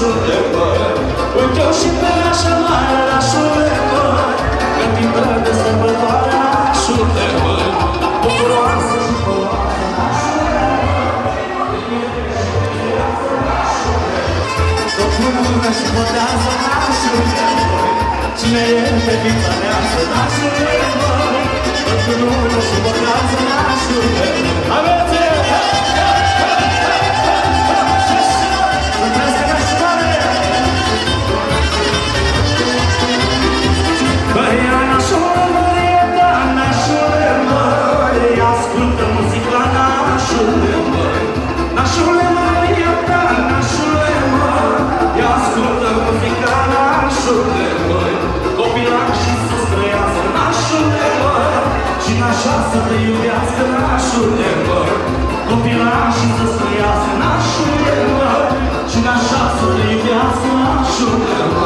nașule, măi. Uite-o și pe nașa mare, nașule, măi. Gândită de sărbătoare, nașule, măi. Bucuroasă și păoare, nașule, tot lumea și botează, nașule, măi. Cine e pe vița neață, nașule, măi. Tot lumea și botează, nașule, măi. Aveți! Așa să te iubească, nașule, măi. Copilașii să-ți trăiască, nașule, măi. Și așa să te iubească, nașule, măi.